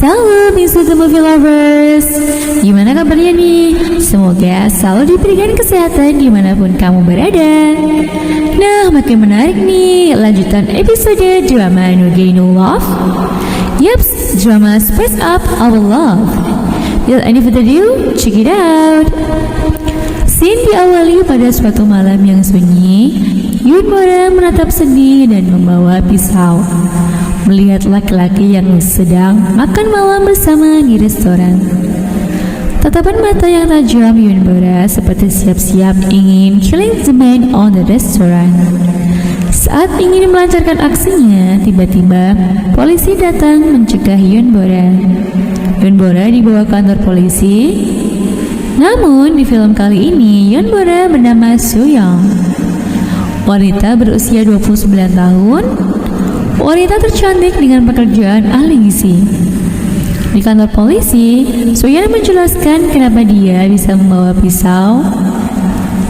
Salam Institute Movie Lovers. Gimana kabarnya nih? Semoga selalu diberikan kesehatan dimanapun kamu berada. Nah, makin menarik nih lanjutan episode drama No Gain No Love. Yaps, drama Spice Up Our Love. Without any further ado, check it out. Scene diawali pada suatu malam yang sunyi. Yunbora menatap sedih dan membawa pisau, melihat laki-laki yang sedang makan malam bersama di restoran. Tatapan mata yang tajam Yunbora seperti siap-siap ingin killing the man on the restaurant. Saat ingin melancarkan aksinya, tiba-tiba polisi datang mencegah Yunbora. Yunbora dibawa ke kantor polisi. Namun di film kali ini Yunbora bernama Soo-young, wanita berusia 29 tahun, wanita tercantik dengan pekerjaan ahli gizi. Di kantor polisi, Soo-young menjelaskan kenapa dia bisa membawa pisau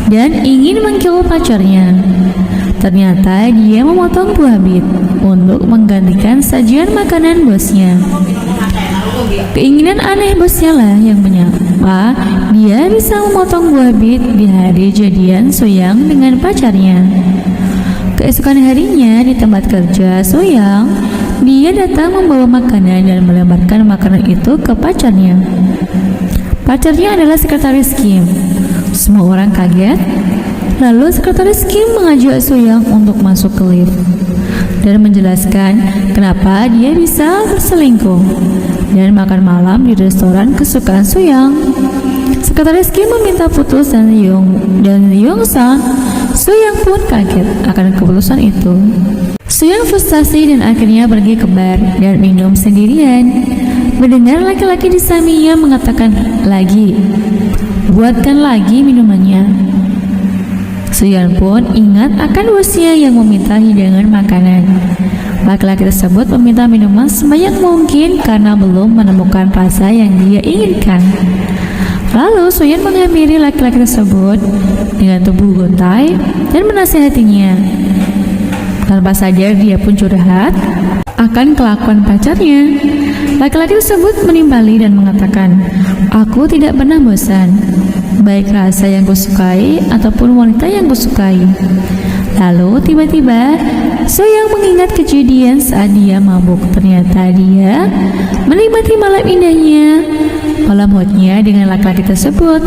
dan ingin mengkill pacarnya. Ternyata dia memotong buah bit untuk menggantikan sajian makanan bosnya. Keinginan aneh bosnya lah yang menyapa dia bisa memotong buah bit di hari jadian Soo-young dengan pacarnya. Keesokan harinya di tempat kerja Soo-young, dia datang membawa makanan dan melemparkan makanan itu ke pacarnya. Pacarnya adalah sekretaris Kim. Semua orang kaget. Lalu sekretaris Kim mengajak Soo-young untuk masuk ke lift dan menjelaskan kenapa dia bisa berselingkuh dan makan malam di restoran kesukaan Soo-young. Sekretaris Kim meminta putus dan Young-san. Soo-young pun kaget akan keputusan itu. Soo-young frustasi dan akhirnya pergi ke bar dan minum sendirian. Mendengar laki-laki di sampingnya mengatakan lagi, buatkan lagi minumannya. Soo-young pun ingat akan bosnya yang meminta hidangan makanan. Laki-laki tersebut meminta minuman sebanyak mungkin karena belum menemukan rasa yang dia inginkan. Lalu Soo-young menghampiri laki-laki tersebut dengan tubuh gontai dan menasihatinya. Tanpa sadar dia pun curhat akan kelakuan pacarnya. Laki-laki tersebut menimpali dan mengatakan, aku tidak pernah bosan, baik rasa yang kusukai ataupun wanita yang kusukai. Lalu tiba-tiba Soo-young mengingat kejadian saat dia mabuk. Ternyata dia menikmati malam indahnya, malam hotnya dengan laki-laki tersebut.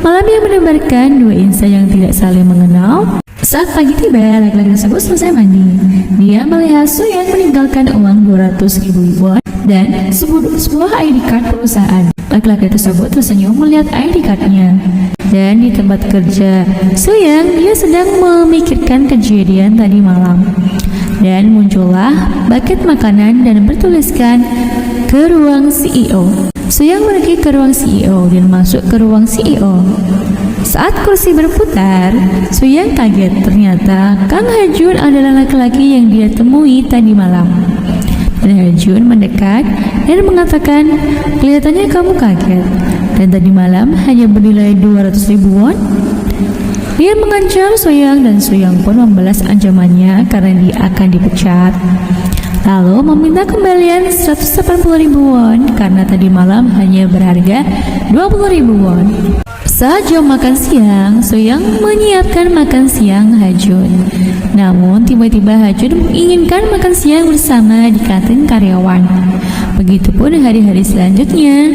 Malam yang mendebarkan dua insan yang tidak saling mengenal. Saat pagi tiba, laki-laki tersebut selesai mandi. Dia melihat Soo-young meninggalkan uang 200.000 won dan sebuah ID card perusahaan. Laki-laki tersebut tersenyum melihat ID cardnya. Dan di tempat kerja Soo-young, dia sedang memikirkan kejadian tadi malam. Dan muncullah bucket makanan dan bertuliskan ke ruang CEO. Soo-young pergi ke ruang CEO dan masuk ke ruang CEO. Saat kursi berputar, Soo-young kaget. Ternyata Kang Ha-jun adalah laki-laki yang dia temui tadi malam. Dan Ha-jun mendekat dan mengatakan, kelihatannya kamu kaget dan tadi malam hanya bernilai 200.000 won. Dia mengancam Soo-young dan Soo-young pun membalas ancamannya karena dia akan dipecat. Lalu meminta kembalian 180.000 won karena tadi malam hanya berharga 20.000 won. Saat jam makan siang, Soo-young menyiapkan makan siang Ha-jun. Namun tiba-tiba Ha-jun menginginkan makan siang bersama di kantin karyawan. Begitupun hari-hari selanjutnya.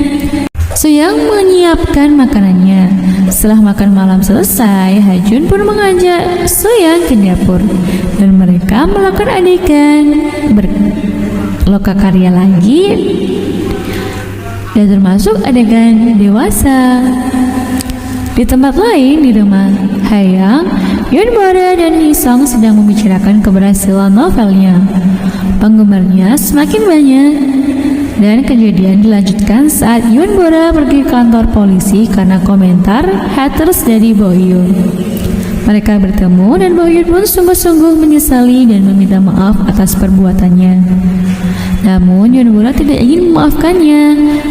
Soo-young menyiapkan makanannya. Setelah makan malam selesai, Ha-jun pun mengajak Soo-young ke dapur dan mereka melakukan adegan berlokakarya lagi dan termasuk adegan dewasa. Di tempat lain di rumah Ha-young, Yunbora dan Hee-sung sedang membicarakan keberhasilan novelnya. Penggemarnya semakin banyak. Dan kejadian dilanjutkan saat Yunbora pergi ke kantor polisi karena komentar haters dari Bohyun. Mereka bertemu dan Bohyun pun sungguh-sungguh menyesali dan meminta maaf atas perbuatannya. Namun Yunbora tidak ingin memaafkannya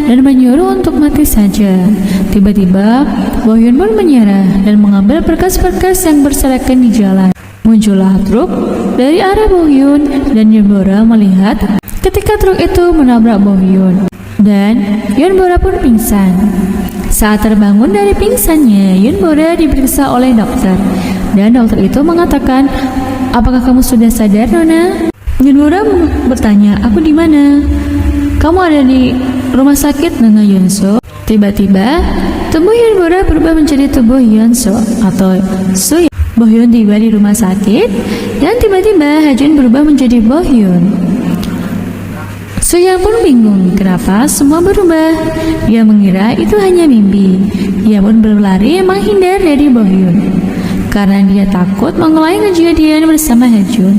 dan menyuruh untuk mati saja. Tiba-tiba Bohyun pun menyerah dan mengambil berkas-berkas yang berserakan di jalan. Muncullah truk dari arah Bohyun dan Yunbora melihat ketika truk itu menabrak Bohyun dan Yeonbora pun pingsan. Saat terbangun dari pingsannya, Yeonbora diperiksa oleh dokter dan dokter itu mengatakan, "Apakah kamu sudah sadar, Nona?" Yeonbora bertanya, "Aku di mana?" "Kamu ada di rumah sakit," nanya Yeonso. Tiba-tiba tubuh Yeonbora berubah menjadi tubuh Yeonso atau Suyeon. Bohyun tiba di rumah sakit dan tiba-tiba Hajun berubah menjadi Bohyun. Suyeon pun bingung kenapa semua berubah. Dia mengira itu hanya mimpi. Dia pun berlari menghindar dari Bohyun karena dia takut mengulangi kejadian bersama Hajun.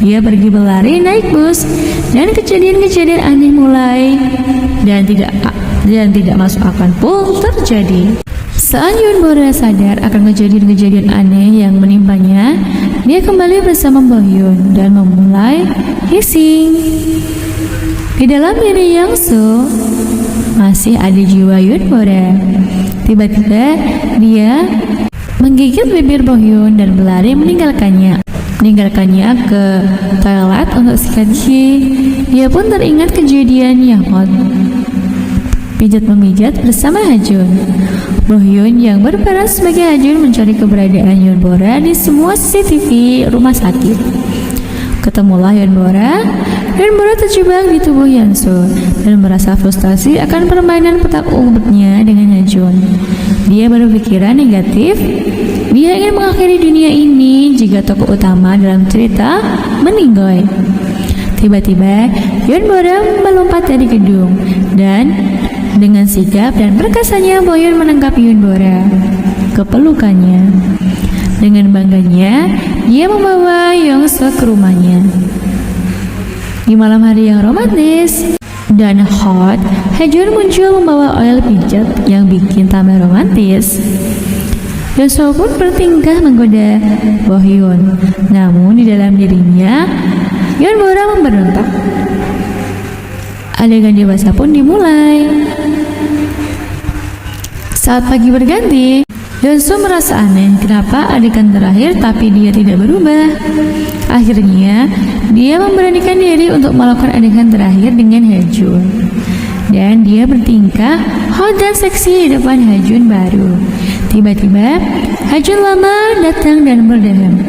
Dia pergi berlari naik bus dan kejadian-kejadian aneh mulai dan tidak masuk akal pun terjadi. Saat Yeonbora sadar akan kejadian-kejadian aneh yang menimpanya, dia kembali bersama Bohyun dan memulai hissing. Di dalam diri Yeonso masih ada jiwa Yeonbora. Tiba-tiba dia menggigit bibir Bohyun dan berlari meninggalkannya ke toilet untuk sikat gigi. Dia pun teringat kejadian Yamot pijat-memijat bersama Hajun. Bohyun yang berperan sebagai Hajun mencari keberadaan Yeonbora di semua CCTV rumah sakit. Ketemulah Yeonbora terjebak di tubuh Yeonso dan merasa frustasi akan permainan petak umpetnya dengan Hajun. Dia berpikiran negatif. Dia ingin mengakhiri dunia ini jika tokoh utama dalam cerita meninggal. Tiba-tiba Yeonbora melompat dari gedung dan dengan sigap dan perkasanya Bohyun menangkap Yeonbora ke pelukannya. Dengan bangganya, dia membawa Yeonso ke rumahnya. Di malam hari yang romantis dan hot, Hajun muncul membawa oil pijat yang bikin tambah romantis. Yeonso pun bertingkah menggoda Bohyun, namun di dalam dirinya Yeonbora memberontak. Adegan dewasa pun dimulai. Saat pagi berganti, Yeonso merasa aneh kenapa adegan terakhir tapi dia tidak berubah. Akhirnya, dia memberanikan diri untuk melakukan adegan terakhir dengan Hajun. Dan dia bertingkah hot dan seksi di depan Hajun baru. Tiba-tiba, Hajun lama datang dan berdeham.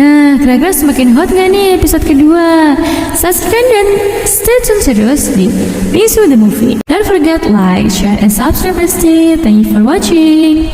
Nah, kira-kira semakin hot gak nih episode kedua? Subscribe dan stay tune terus di Bisu the Movie. Don't forget like, share, and subscribe pasti. Thank you for watching.